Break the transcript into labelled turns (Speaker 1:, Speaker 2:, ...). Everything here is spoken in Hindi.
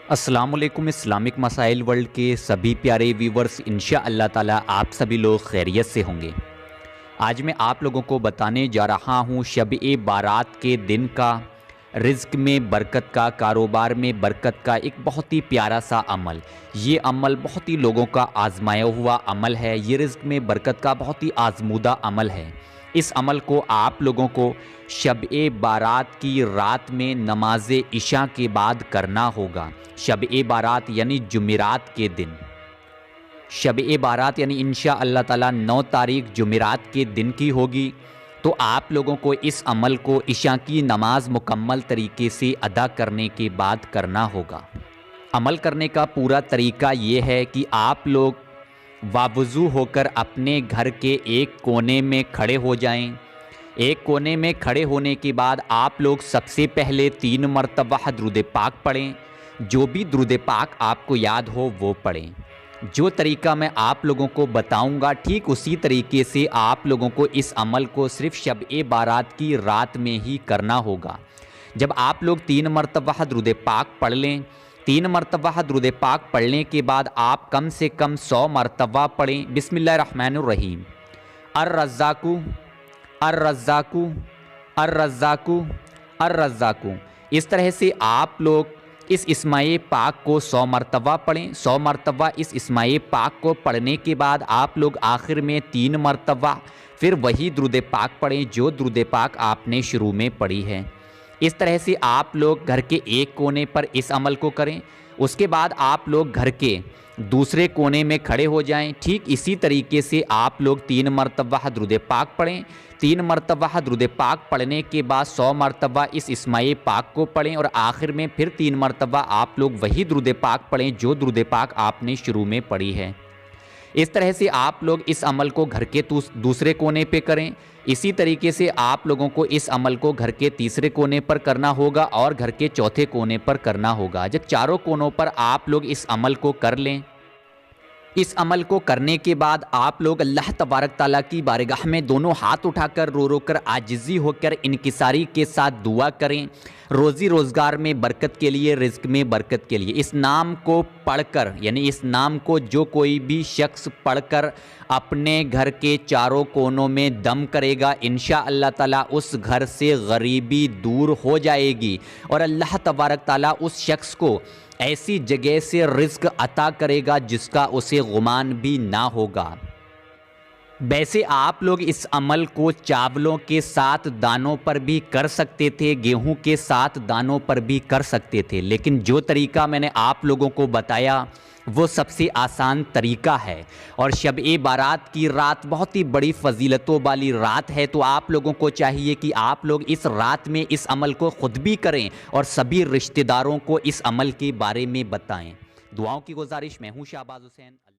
Speaker 1: अस्सलामुअलैकुम इस्लामिक मसाइल वर्ल्ड के सभी प्यारे व्यूवर्स, इंशाअल्लाह ताला आप सभी लोग खैरियत से होंगे। आज मैं आप लोगों को बताने जा रहा हूँ शब-ए बारात के दिन का रिज़्क में बरकत का, कारोबार में बरकत का एक बहुत ही प्यारा सा अमल। ये अमल बहुत ही लोगों का आज़माया हुआ अमल है। ये रिज़्क में बरकत का बहुत ही आज़मूदा अमल है। इस अमल को आप लोगों को शब-ए बारात की रात में नमाज़े इशा के बाद करना होगा। शब-ए बारात यानी जुमेरात के दिन। शब-ए बारात यानी इंशाअल्लाह ताला 9 तारीख जुमेरात के दिन की होगी। तो आप लोगों को इस अमल को इशा की नमाज मुकम्मल तरीके से अदा करने के बाद करना होगा। अमल करने का पूरा तरीका ये है कि आप लोग वावुज़ू होकर अपने घर के एक कोने में खड़े हो जाएं। एक कोने में खड़े होने के बाद आप लोग सबसे पहले 3 मरतबा दुरूद पाक पढ़ें। जो भी दुरूद पाक आपको याद हो वो पढ़ें। जो तरीका मैं आप लोगों को बताऊंगा ठीक उसी तरीके से आप लोगों को इस अमल को सिर्फ शब-ए बारात की रात में ही करना होगा। जब आप लोग 3 मरतबा दुरूद पाक पढ़ लें, 3 मरतबा दुरूद पाक पढ़ने के बाद आप कम से कम 100 मरतबा पढ़ें बिस्मिल्लाहिर्रहमानिर्रहीम। अर्रज़्ज़ाक़ु अर्रज़्ज़ाक़ु अर्रज़्ज़ाक़ु अर्रज़्ज़ाक़ु। इस तरह से आप लोग इस इस्माए पाक को 100 मरतबा पढ़ें। 100 मरतबा इस इस्माए पाक को पढ़ने के बाद आप लोग आखिर में 3 मरतबा फिर वही दुरूद पाक पढ़ें जो दुरूद पाक आपने शुरू में पढ़ी है। इस तरह से आप लोग घर के एक कोने पर इस अमल को करें। उसके बाद आप लोग घर के दूसरे कोने में खड़े हो जाएं। ठीक इसी तरीके से आप लोग 3 मरतबा दुरूद पाक पढ़ें। 3 मरतबा दुरूद पाक पढ़ने के बाद 100 मरतबा इस इस्माए पाक को पढ़ें और आखिर में फिर 3 मरतबा आप लोग वही दुरूद पाक पढ़ें जो दुरूद पाक आपने शुरू में पढ़ी है। इस तरह से आप लोग इस अमल को घर के दूसरे कोने पे करें। इसी तरीके से आप लोगों को इस अमल को घर के तीसरे कोने पर करना होगा और घर के चौथे कोने पर करना होगा। जब चारों कोनों पर आप लोग इस अमल को कर लें, इस अमल को करने के बाद आप लोग अल्लाह तबारक ताला की बारगाह में दोनों हाथ उठाकर रो रो कर आजिज़ी होकर इनकिसारी के साथ दुआ करें, रोज़ी रोज़गार में बरकत के लिए, रिज़्क में बरकत के लिए। इस नाम को पढ़कर यानी इस नाम को जो कोई भी शख्स पढ़कर अपने घर के चारों कोनों में दम करेगा, इंशाअल्लाह ताला उस घर से गरीबी दूर हो जाएगी और अल्लाह तबारक ताला उस शख्स को ऐसी जगह से रिज़्क अता करेगा जिसका उसे गुमान भी ना होगा। वैसे आप लोग इस अमल को चावलों के साथ दानों पर भी कर सकते थे, गेहूं के साथ दानों पर भी कर सकते थे, लेकिन जो तरीका मैंने आप लोगों को बताया वो सबसे आसान तरीका है। और शब-ए बारात की रात बहुत ही बड़ी फ़जीलतों वाली रात है, तो आप लोगों को चाहिए कि आप लोग इस रात में इस अमल को ख़ुद भी करें और सभी रिश्तेदारों को इस अमल के बारे में बताएं। दुआओं की गुजारिश, मैं हूँ शाहबाज हुसैन।